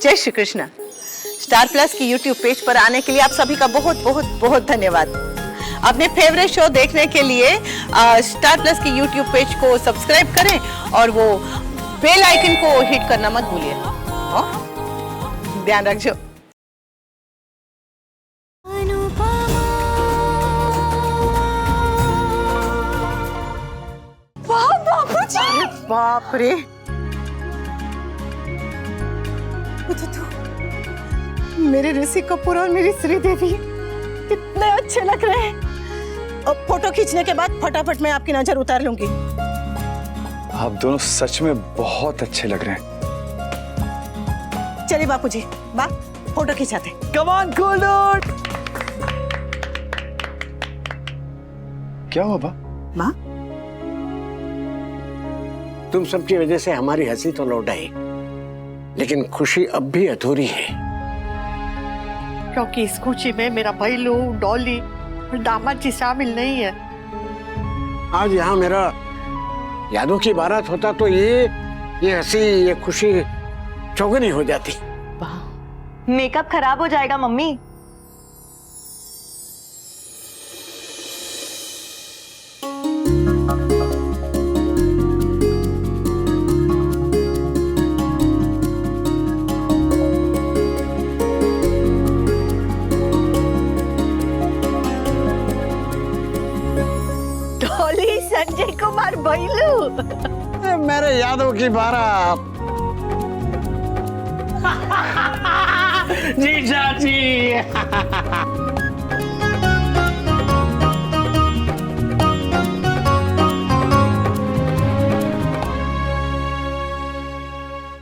जय Shri Krishna. Star plus की YouTube page पर आने के लिए आप सभी का बहुत बहुत बहुत धन्यवाद। अपने फेवरेट शो देखने के लिए स्टार प्लस की यूट्यूब पेज को सब्सक्राइब करें और वो बेल आइकन को हिट करना मत भूलिए। ध्यान रखिए। वाह बापूजी, बाप रे, मेरे ऋषि कपूर और मेरी श्रीदेवी कितने अच्छे लग रहे हैं। अब फोटो खींचने के बाद फटाफट मैं आपकी नजर उतार लूंगी। आप दोनों सच में बहुत अच्छे लग रहे हैं। चलिए बापूजी, बा फोटो खिंचाते। Come on cool dude. क्या हुआ बा? माँ, तुम सबकी वजह से हमारी हंसी तो लौट आई, लेकिन खुशी अब भी अधूरी है। क्योंकि इस खुशी में मेरा भैलू, डॉली और दामाद जी शामिल नहीं है। आज यहाँ मेरा यादों की बारात होता तो ये हंसी, ये खुशी चौगुनी हो जाती। मेकअप खराब हो जाएगा मम्मी। डॉली, संजय कुमार, भैलू, मेरे यादों की बारात। जीजा जी।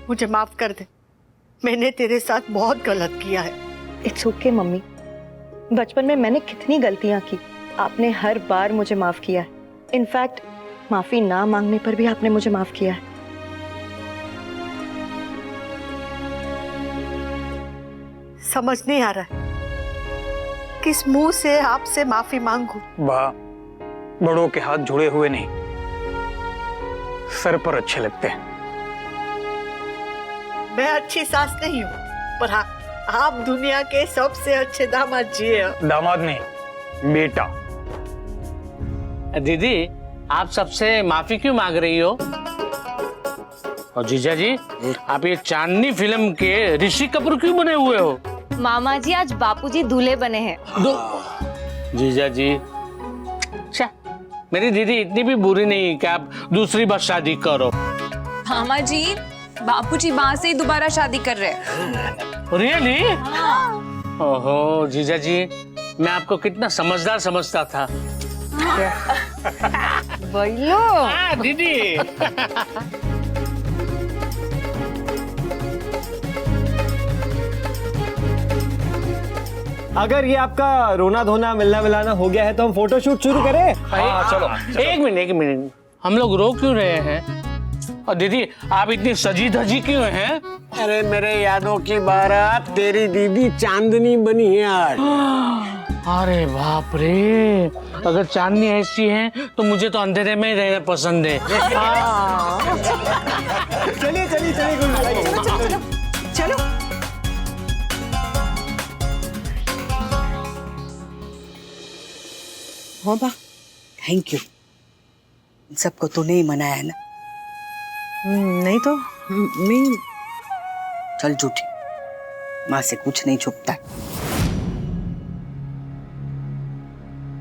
मुझे माफ कर दे, मैंने तेरे साथ बहुत गलत किया है। इट्स ओके मम्मी, बचपन में मैंने कितनी गलतियां की, आपने हर बार मुझे माफ किया है। इनफैक्ट माफी ना मांगने पर भी आपने मुझे माफ किया है। समझ नहीं आ रहा है किस मुंह से आपसे माफी मांगू। वाह, बड़ों के हाथ जुड़े हुए नहीं, सर पर अच्छे लगते हैं। मैं अच्छी सास नहीं हूँ, पर हाँ, आप दुनिया के सबसे अच्छे दामाद जी हैं। दामाद नहीं, बेटा। दीदी, आप सबसे माफी क्यों मांग रही हो? और जीजा जी, आप ये चांदनी फिल्म के ऋषि कपूर क्यों बने हुए हो? मामा जी, आज बापूजी दूल्हे बने हैं। जीजा जी, अच्छा, मेरी दीदी इतनी भी बुरी नहीं कि आप दूसरी बार शादी करो। मामा जी, बापूजी वहां से ही दोबारा शादी कर रहे हैं। रियली? ओहो जीजा जी, मैं आपको कितना समझदार समझता था। भैलू, दीदी। अगर ये आपका रोना धोना मिलना मिलाना हो गया है तो हम फोटो शूट शुरू करें? चलो। एक मिनट, हम लोग रो क्यों रहे हैं? और दीदी, आप इतनी सजी धजी क्यों हैं? अरे मेरे यादों की बारात, तेरी दीदी चांदनी बनी है आज। अरे बाप रे, अगर चांदनी ऐसी है तो मुझे तो अंधेरे में ही रहना पसंद है। चलिए चलिए चलिए, चलो चलो। हो बा, थैंक यू। सबको तूने ही मनाया है ना? नहीं तो मैं चल झूठी, माँ से कुछ नहीं छुपता है।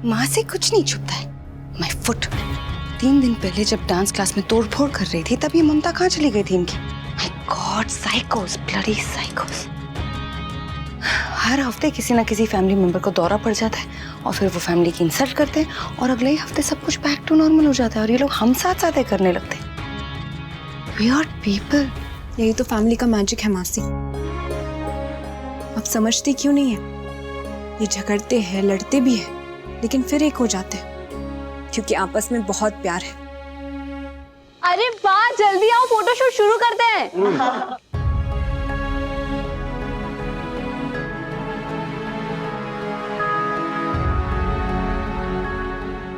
माँ से कुछ नहीं छुपता है। My foot. 3 दिन पहले जब डांस क्लास में तोड़फोड़ कर रही थी, तब ये ममता कहाँ चली गई थी इनकी? My God, साइकोस, bloody साइकोस। हर हफ्ते किसी ना किसी फैमिली मेंबर को दौरा पड़ जाता है और फिर वो फैमिली की इंसल्ट करते हैं और अगले ही हफ्ते सब कुछ बैक टू नॉर्मल हो जाता है और ये लोग हम साथ साथ करने लगते हैं। Weird people। यही तो फैमिली का मैजिक है मासी। अब समझती क्यों नहीं है? ये झगड़ते हैं, लड़ते भी हैं, लेकिन फिर एक हो जाते हैं क्योंकि आपस में बहुत प्यार है। अरे वाह, जल्दी आओ, फोटोशूट शुरू करते हैं।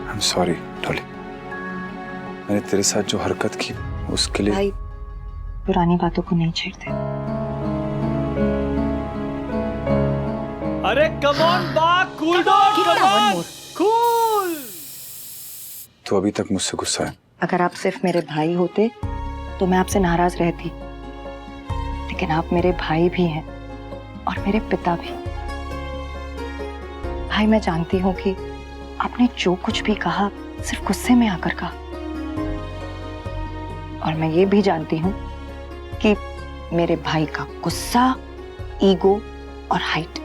I'm sorry, Dolly. मैंने तेरे साथ जो हरकत की उसके लिए। भाई, पुरानी बातों को नहीं छेड़ते। कम ऑन बा, cool down, come on, cool. तो अभी तक मुझसे गुस्सा है? अगर आप सिर्फ मेरे भाई होते तो मैं आपसे नाराज रहती, लेकिन आप मेरे भाई भी हैं और मेरे पिता भी। भाई, मैं जानती हूँ कि आपने जो कुछ भी कहा सिर्फ गुस्से में आकर कहा, और मैं ये भी जानती हूँ कि मेरे भाई का गुस्सा, ईगो और हाइट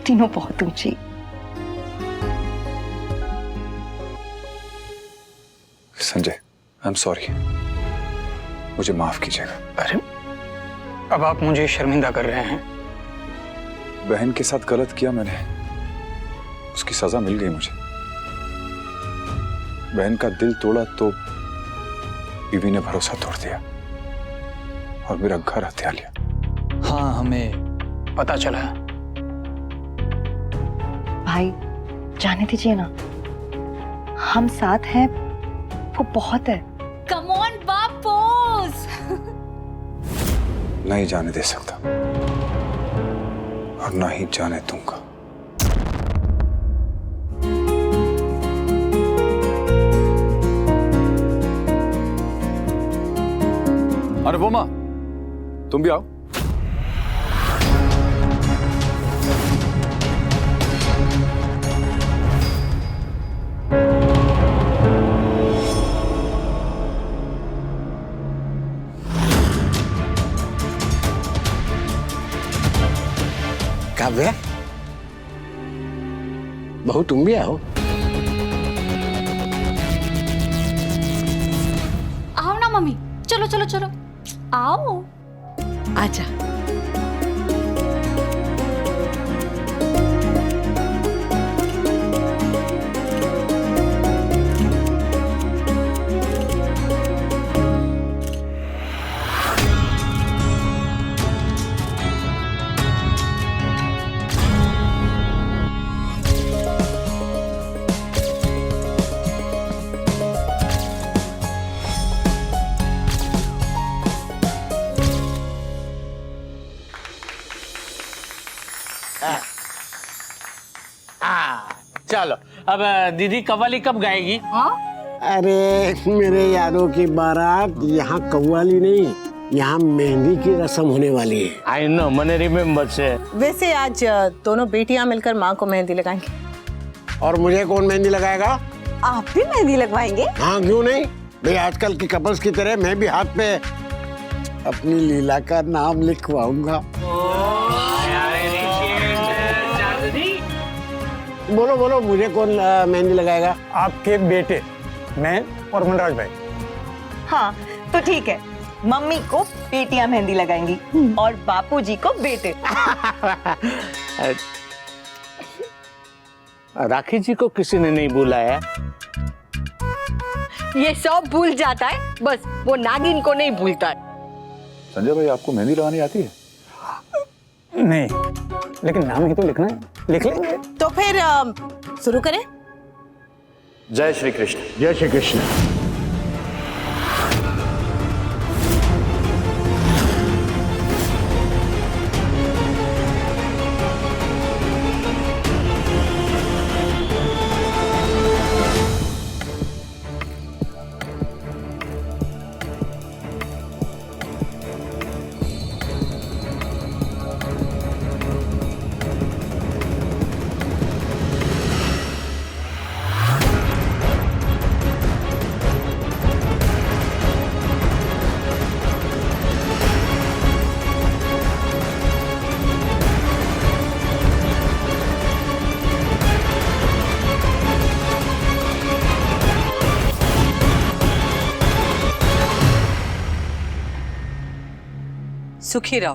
तीनों बहुत ऊंची। संजय, आई एम सॉरी, मुझे माफ कीजिएगा। अरे अब आप मुझे शर्मिंदा कर रहे हैं। बहन के साथ गलत किया मैंने, उसकी सजा मिल गई मुझे। बहन का दिल तोड़ा तो बीवी ने भरोसा तोड़ दिया और मेरा घर हथिया लिया। हाँ, हमें पता चला। भाई, जाने दीजिए ना, हम साथ हैं, वो बहुत है। कम ऑन बापोस। नहीं जाने दे सकता और ना ही जाने दूंगा। अनुपमा, तुम भी आओ। काव्या, बहू तुम भी आओ। आओ ना मम्मी, चलो चलो चलो आओ। आजा। चलो, अब दीदी कव्वाली कब गाएगी? अरे मेरे यारों की बारात यहाँ कव्वाली नहीं, यहाँ मेहंदी की रस्म होने वाली है। आई नो, मैंने रिमेम्बर से। वैसे आज दोनों बेटियां मिलकर माँ को मेहंदी लगाएंगी। और मुझे कौन मेहंदी लगाएगा? आप भी मेहंदी लगवाएंगे? हाँ, क्यों नहीं भाई। आजकल की कपल्स की तरह मैं भी हाथ पे अपनी लीला का नाम लिखवाऊंगा। बोलो बोलो, मुझे कौन मेहंदी लगाएगा? आपके बेटे, मैं और मनराज भाई। हाँ, तो ठीक है, मम्मी को बेटियां मेहंदी लगाएंगी और बापूजी को बेटे। राखी जी को किसी ने नहीं बुलाया? ये सब भूल जाता है, बस वो नागिन को नहीं भूलता है। संजय भाई, आपको मेहंदी लगानी आती है? नहीं, लेकिन नाम ही तो लिखना है, लिख लेंगे। तो फिर शुरू करें। जय श्री कृष्ण। जय श्री कृष्ण। सुखी रहो।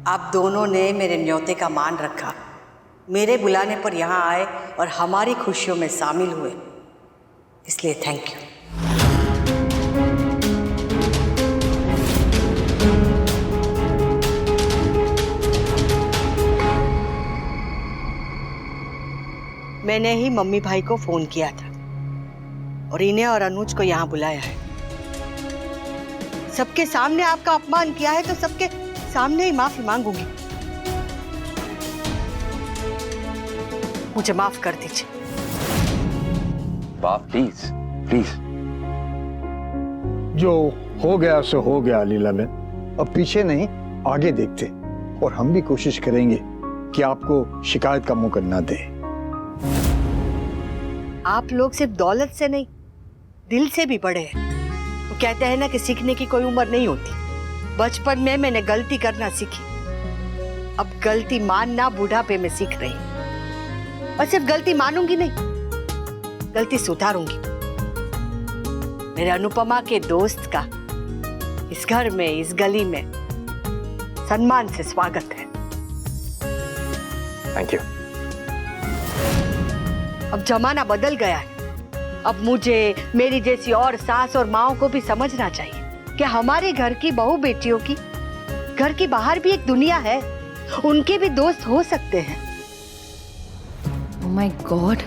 आप दोनों ने मेरे न्योते का मान रखा, मेरे बुलाने पर यहाँ आए और हमारी खुशियों में शामिल हुए, इसलिए थैंक यू। मैंने ही मम्मी भाई को फोन किया था। और इन्हें और अनुज को यहाँ बुलाया है। सबके सामने आपका अपमान किया है तो सबके सामने ही माफी मांगूंगी। मुझे माफ कर दीजिए। बाप प्लीज प्लीज। जो हो गया सो हो गया लीला बहन, अब पीछे नहीं आगे देखते, और हम भी कोशिश करेंगे कि आपको शिकायत का मौका ना दे। आप लोग सिर्फ दौलत से नहीं दिल से भी बड़े हैं। वो कहते हैं ना कि सीखने की कोई उम्र नहीं होती। बचपन में मैंने गलती करना सीखी, अब गलती मानना बुढ़ापे में सीख रही हूं। और सिर्फ गलती मानूंगी नहीं, गलती सुधारूंगी। मेरे अनुपमा के दोस्त का इस घर में, इस गली में सम्मान से स्वागत है। Thank you. अब जमाना बदल गया है। अब मुझे, मेरी जैसी और सास और माओ को भी समझना चाहिए कि हमारे घर की बहू बेटियों की घर के बाहर भी एक दुनिया है, उनके भी दोस्त हो सकते हैं। ओह माय गॉड,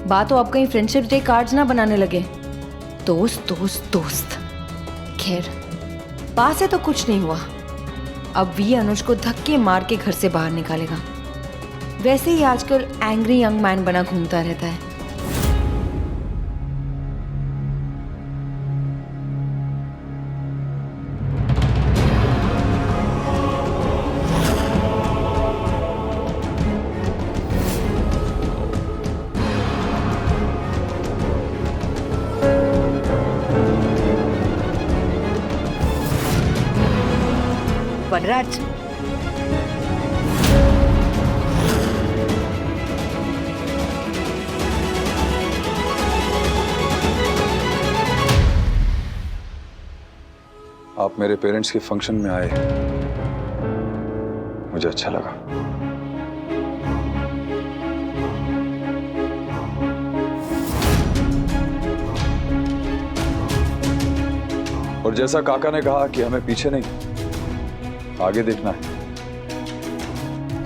बात तो आप कहीं फ्रेंडशिप डे कार्ड्स ना बनाने लगे। दोस्त दोस्त दोस्त। खैर, बात से तो कुछ नहीं हुआ। अब वी अनुज को धक्के मार के घर से बाहर निकालेगा। वैसे ही आजकल एंग्री यंग मैन बना घूमता रहता है। वनराज, आप मेरे पेरेंट्स के फंक्शन में आए, मुझे अच्छा लगा। और जैसा काका ने कहा कि हमें पीछे नहीं आगे देखना है।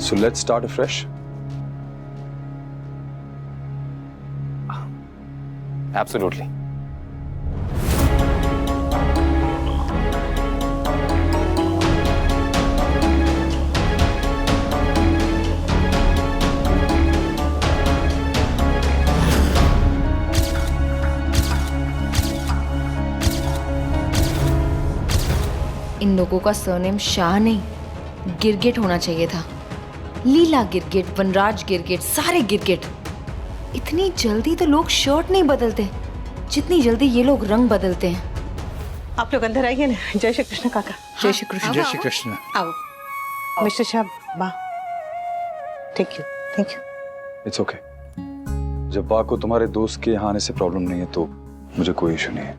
So let's start afresh. Absolutely. इन लोगों का सरनेम शाह नहीं गिरगिट होना चाहिए था। लीला गिरगिट, वनराज गिरगिट, सारे गिरगिट। इतनी जल्दी तो लोग शर्ट नहीं बदलते जितनी जल्दी ये लोग रंग बदलते हैं। आप लोग अंदर आइए ना। जय श्री कृष्ण काका। जय श्री कृष्ण। जय श्री कृष्ण। आओ मिस्टर शाह, बा thank you thank you. It's okay. जब बा को तुम्हारे दोस्त के यहाँ आने से प्रॉब्लम नहीं है तो मुझे कोई इशू नहीं है।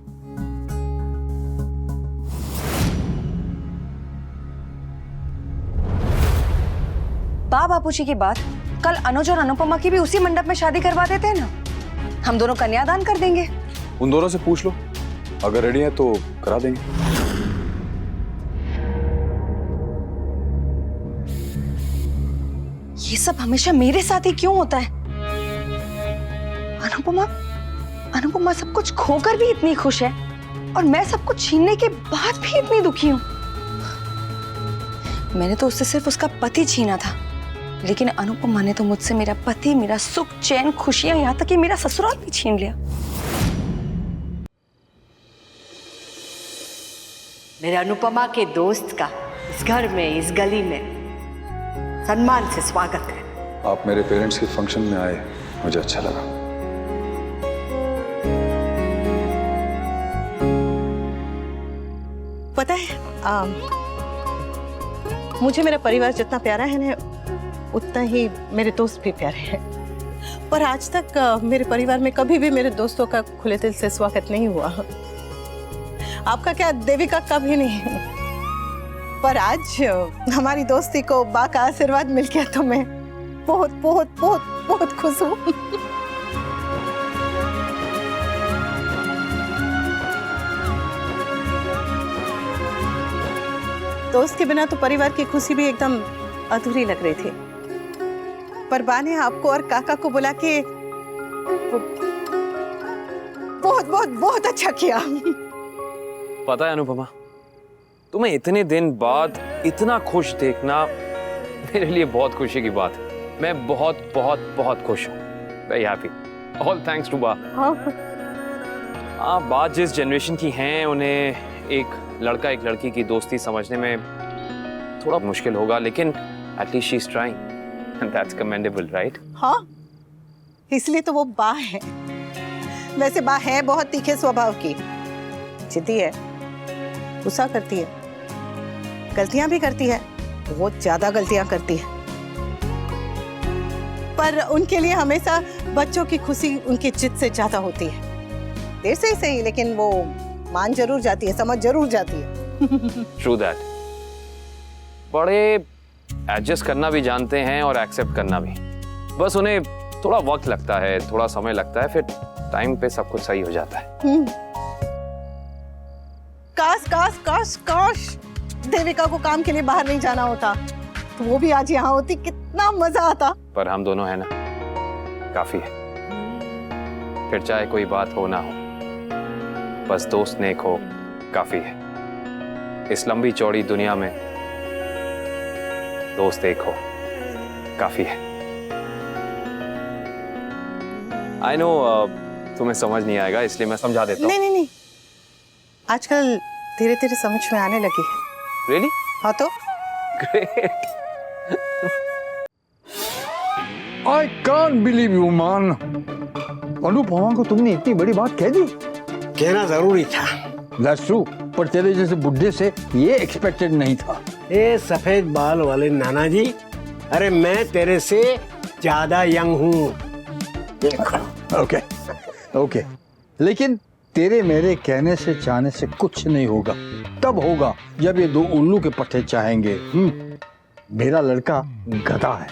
बा बापूजी की बात, कल अनुज और अनुपमा की भी उसी मंडप में शादी करवा देते हैं ना। हम दोनों कन्यादान कर देंगे। उन दोनों से पूछ लो, अगर रेडी है तो करा देंगे। ये सब हमेशा मेरे साथ ही क्यों होता है? अनुपमा सब कुछ खोकर भी इतनी खुश है और मैं सब कुछ छीनने के बाद भी इतनी दुखी हूं। मैंने तो उससे सिर्फ उसका पति छीना था, लेकिन अनुपमा ने तो मुझसे मेरा पति, मेरा सुख, चैन, खुशियां, यहाँ तक कि मेरा ससुराल भी छीन लिया। मेरे अनुपमा के दोस्त का इस घर में, इस गली में सम्मान से स्वागत है। आप मेरे पेरेंट्स के फंक्शन में आए, मुझे अच्छा लगा। पता है मुझे मेरा परिवार जितना प्यारा है ना, उतना ही मेरे दोस्त भी प्यारे हैं। पर आज तक मेरे परिवार में कभी भी मेरे दोस्तों का खुले दिल से स्वागत नहीं हुआ। आपका क्या, देविका का भी नहीं। पर आज हमारी दोस्ती को बा का आशीर्वाद मिल गया तो मैं बहुत बहुत बहुत बहुत खुश हूँ। दोस्त के बिना तो परिवार की खुशी भी एकदम अधूरी लग रही थी। पर बा ने आपको और काका को बुला के बहुत बहुत बहुत अच्छा किया। पता है अनुपमा, तुम्हें इतने दिन बाद इतना खुश देखना मेरे लिए बहुत खुशी की बात है। मैं बहुत बहुत बहुत खुश हूँ। Very happy. All thanks to बा। हाँ, बात जिस जनरेशन की हैं उन्हें एक लड़का एक लड़की की दोस्ती समझने में थोड़ा मुश्किल होगा, लेकिन at least she is trying and that's commendable, right? हाँ, इसलिए तो वो बा है। वैसे बा है बहुत तीखे स्वभाव की, जिद्दी है, गुस्सा करती है, गलतियां भी करती है, बहुत ज्यादा गलतियां करती है, पर उनके लिए हमेशा बच्चों की खुशी उनकी जिद से ज्यादा होती है। देर से ही सही, लेकिन वो मान जरूर जाती है, समझ जरूर जाती है। True that. बड़े एडजस्ट करना भी जानते हैं और एक्सेप्ट करना भी। बस उन्हें थोड़ा वक्त लगता है, थोड़ा समय लगता है, फिर टाइम पे सब कुछ सही हो जाता है। काश काश काश काश देविका को काम के लिए बाहर नहीं जाना होता, तो वो भी आज यहाँ होती, कितना मजा आता। पर हम दोनों हैं ना, काफी है। फिर चाहे कोई बात हो ना हो, बस दोस्त नेक हो, काफी है। इस लंबी चौड़ी दुनिया में दोस्त एक हो, काफी है। आई नो तुम्हें समझ नहीं आएगा, इसलिए मैं समझा देता हूँ। नहीं, आजकल धीरे धीरे समझ में आने लगी है। रियली? हाँ तो great. I can't believe you मान, अनुपमा को तुमने इतनी बड़ी बात कह दी। कहना जरूरी था। That's true, पर तेरे जैसे बुढ़े से ये एक्सपेक्टेड नहीं था। ए सफेद बाल वाले नाना जी, अरे मैं तेरे से ज्यादा यंग हूँ। ओके, लेकिन तेरे मेरे कहने से चाहने से कुछ नहीं होगा। तब होगा जब ये दो उल्लू के पट्टे चाहेंगे। मेरा लड़का गधा है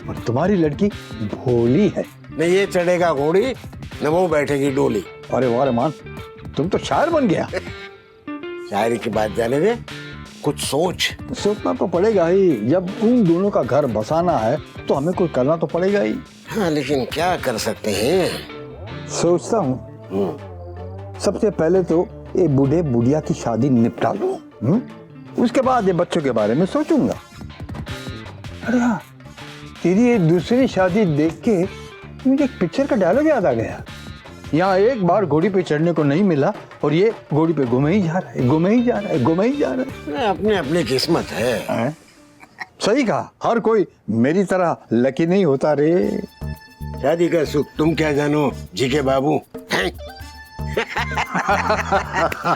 और तुम्हारी लड़की भोली है। न ये चढ़ेगा घोड़ी, न वो बैठेगी डोली। अरे वाह रहमान, तुम तो शायर बन गया। शायरी की बात जाने दे, कुछ सोचना तो पड़ेगा ही। जब उन दोनों का घर बसाना है तो हमें कुछ करना तो पड़ेगा ही। हाँ, लेकिन क्या कर सकते हैं? सोचता हूँ सबसे पहले तो ये बूढ़े बुढ़िया की शादी निपटा दूं, उसके बाद ये बच्चों के बारे में सोचूंगा। अरे हाँ, तेरी ये दूसरी शादी देख के मुझे एक पिक्चर का डायलॉग याद आ गया। यहाँ एक बार घोड़ी पे चढ़ने को नहीं मिला और ये घोड़ी पे घूमे ही जा रहा है, घूमे ही जा रहा है, घूमे ही जा रहा है। अपने अपनी किस्मत है। सही कहा, हर कोई मेरी तरह लकी नहीं होता रे। शादी का सुख तुम क्या जानो जी के बाबू।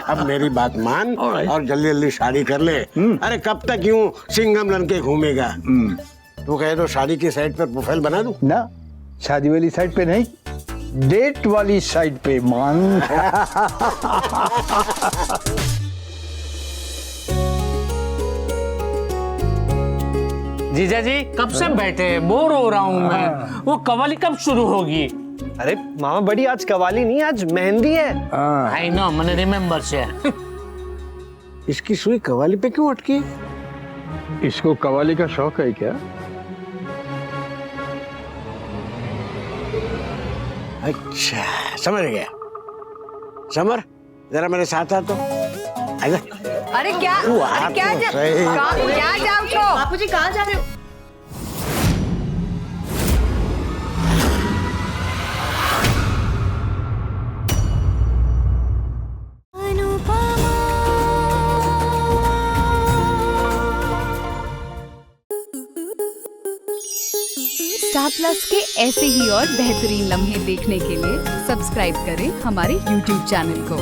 अब मेरी बात मान और जल्दी जल्दी शादी कर ले। अरे कब तक यूं सिंघम बन के घूमेगा? तू कहे तो शादी की साइड पर प्रोफाइल बना दूं? ना, शादी वाली साइड पे नहीं, डेट वाली साइड पे मान। जीजा जी कब से बैठे, बोर हो रहा हूँ मैं। वो कवाली कब शुरू होगी? अरे मामा बड़ी, आज कवाली नहीं, आज मेहंदी है। आई नो, मैंने रिमेम्बर से। इसकी सुई कवाली पे क्यों अटकी? इसको कवाली का शौक है क्या? अच्छा, समझ गया। समर, जरा मेरे साथ आ तो। आजा। अरे क्या, अरे क्या जाओ छो? बापूजी कहाँ जा रहे हो? स्टार प्लस के ऐसे ही और बेहतरीन लम्हे देखने के लिए सब्सक्राइब करें हमारे YouTube चैनल को।